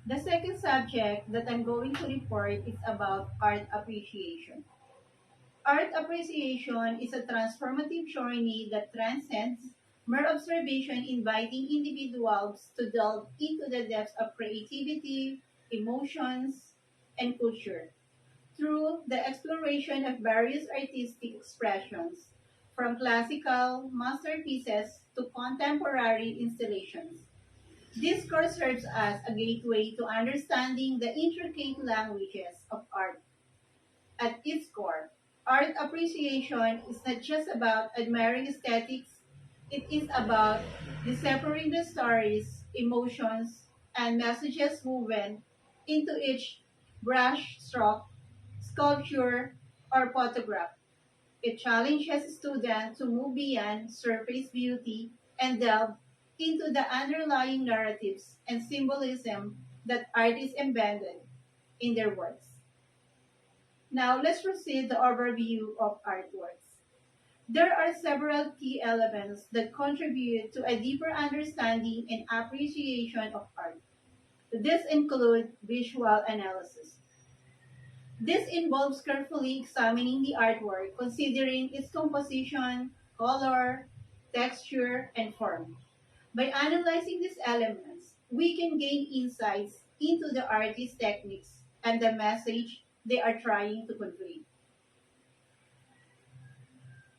The second subject that I'm going to report is about art appreciation. Art appreciation is a transformative journey that transcends mere observation, inviting individuals to delve into the depths of creativity, emotions, and culture through the exploration of various artistic expressions, from classical masterpieces to contemporary installations. This course serves as a gateway to understanding the intricate languages of art. At its core, art appreciation is not just about admiring aesthetics, it is about deciphering the stories, emotions, and messages woven into each brush stroke, sculpture, or photograph. It challenges students to move beyond surface beauty and delve into the underlying narratives and symbolism that art is embedded in their works. Now let's proceed the overview of artworks. There are several key elements that contribute to a deeper understanding and appreciation of art. This include visual analysis. This involves carefully examining the artwork, considering its composition, color, texture, and form. By analyzing these elements, we can gain insights into the artist's techniques and the message they are trying to convey.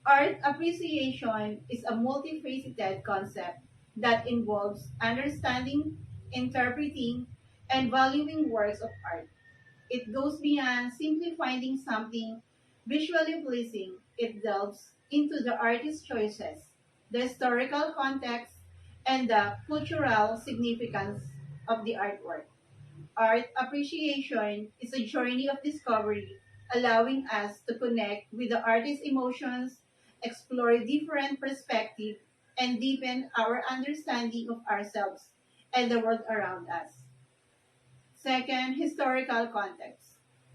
Art appreciation is a multifaceted concept that involves understanding, interpreting, and valuing works of art. It goes beyond simply finding something visually pleasing. It delves into the artist's choices, the historical context, and the cultural significance of the artwork. Art appreciation is a journey of discovery, allowing us to connect with the artist's emotions, explore different perspectives, and deepen our understanding of ourselves and the world around us. Second, historical context.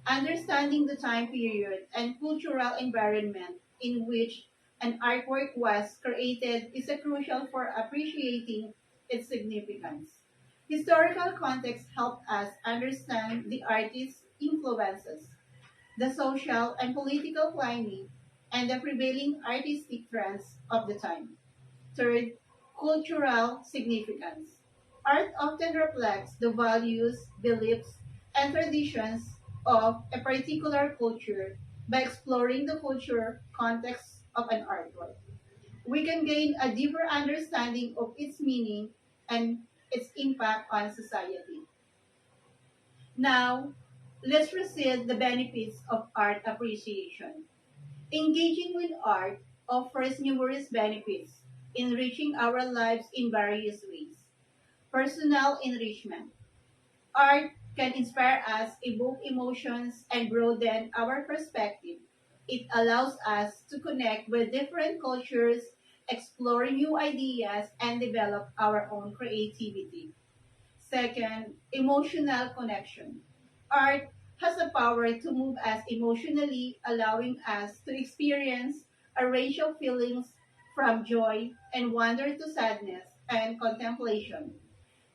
Understanding the time period and cultural environment in which an artwork was created is a crucial for appreciating its significance. Historical context helps us understand the artist's influences, the social and political climate, and the prevailing artistic trends of the time. Third, cultural significance. Art often reflects the values, beliefs, and traditions of a particular culture. By exploring the culture context of an artwork, we can gain a deeper understanding of its meaning and its impact on society. Now, let's proceed the benefits of art appreciation. Engaging with art offers numerous benefits, enriching our lives in various ways. Personal enrichment. Art can inspire us, evoke emotions, and broaden our perspective. It allows us to connect with different cultures, explore new ideas, and develop our own creativity. Second, emotional connection. Art has the power to move us emotionally, allowing us to experience a range of feelings from joy and wonder to sadness and contemplation.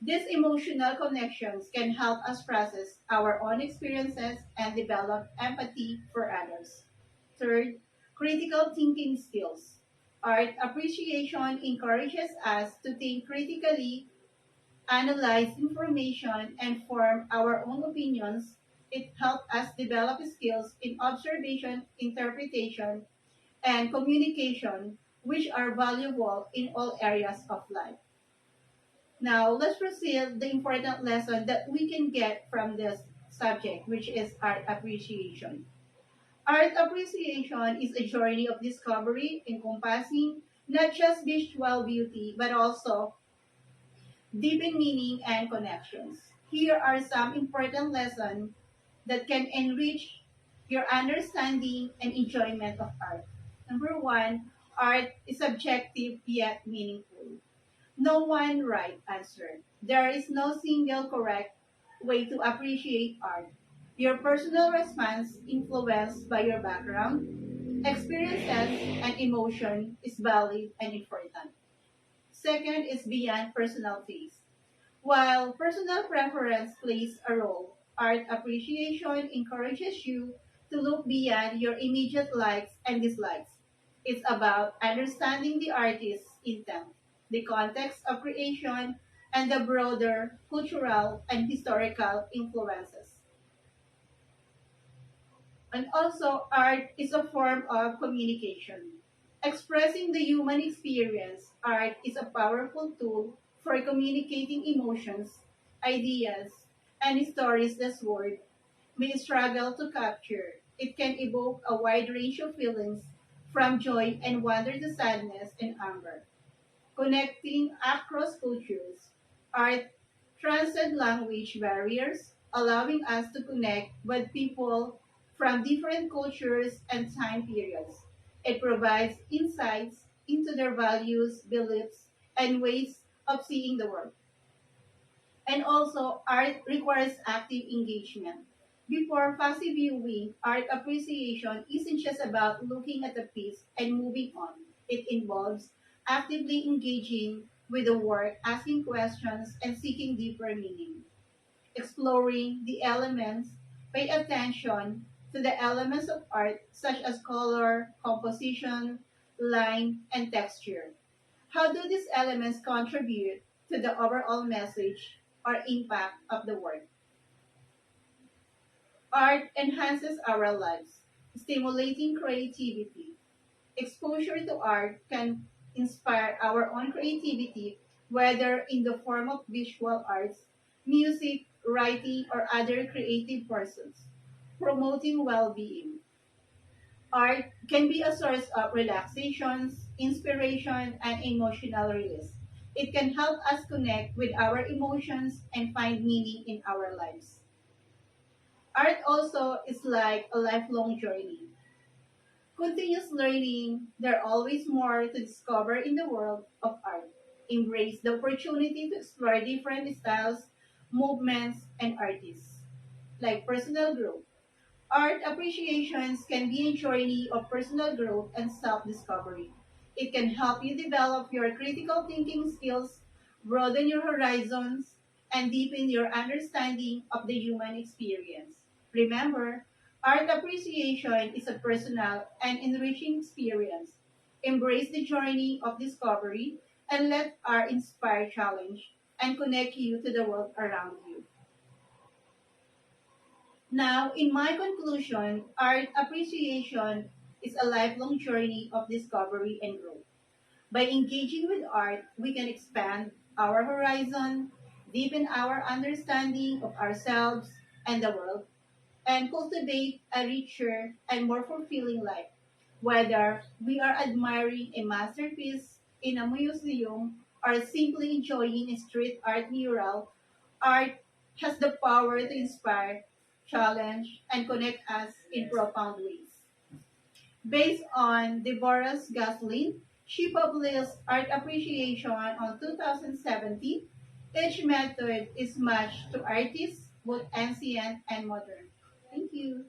These emotional connections can help us process our own experiences and develop empathy for others. Third, critical thinking skills. Art appreciation encourages us to think critically, analyze information, and form our own opinions. It helps us develop skills in observation, interpretation, and communication, which are valuable in all areas of life. Now, let's proceed the important lesson that we can get from this subject, which is art appreciation. Art appreciation is a journey of discovery encompassing not just visual beauty, but also deepen meaning and connections. Here are some important lessons that can enrich your understanding and enjoyment of art. Number one, art is subjective yet meaningful. No one right answer. There is no single correct way to appreciate art. Your personal response, influenced by your background, experiences, and emotion, is valid and important. Second is beyond personal taste. While personal preference plays a role, art appreciation encourages you to look beyond your immediate likes and dislikes. It's about understanding the artist's intent, the context of creation, and the broader cultural and historical influences. And also, art is a form of communication. Expressing the human experience, art is a powerful tool for communicating emotions, ideas, and stories that words may struggle to capture. It can evoke a wide range of feelings from joy and wonder to sadness and anger. Connecting across cultures, art transcends language barriers, allowing us to connect with people from different cultures and time periods. It provides insights into their values, beliefs, and ways of seeing the world. And also, art requires active engagement. Before passive viewing, art appreciation isn't just about looking at the piece and moving on. It involves actively engaging with the work, asking questions, and seeking deeper meaning. Exploring the elements, pay attention to the elements of art such as color, composition, line, and texture. How do these elements contribute to the overall message or impact of the work? Art enhances our lives, stimulating creativity. Exposure to art can inspire our own creativity, whether in the form of visual arts, music, writing, or other creative pursuits, promoting well being. Art can be a source of relaxation, inspiration, and emotional release. It can help us connect with our emotions and find meaning in our lives. Art also is like a lifelong journey. Continuous learning, there are always more to discover in the world of art. Embrace the opportunity to explore different styles, movements, and artists, like personal growth. Art appreciations can be a journey of personal growth and self discovery. It can help you develop your critical thinking skills, broaden your horizons, and deepen your understanding of the human experience. Remember, art appreciation is a personal and enriching experience. Embrace the journey of discovery and let art inspire, challenge, and connect you to the world around you. Now, in my conclusion, art appreciation is a lifelong journey of discovery and growth. By engaging with art, we can expand our horizon, deepen our understanding of ourselves and the world, and cultivate a richer and more fulfilling life. Whether we are admiring a masterpiece in a museum or simply enjoying a street art mural, art has the power to inspire, challenge, and connect us in profound ways. Based on Deborah Goslin, she published Art Appreciation on 2017. Each method is matched to artists, both ancient and modern. Thank you.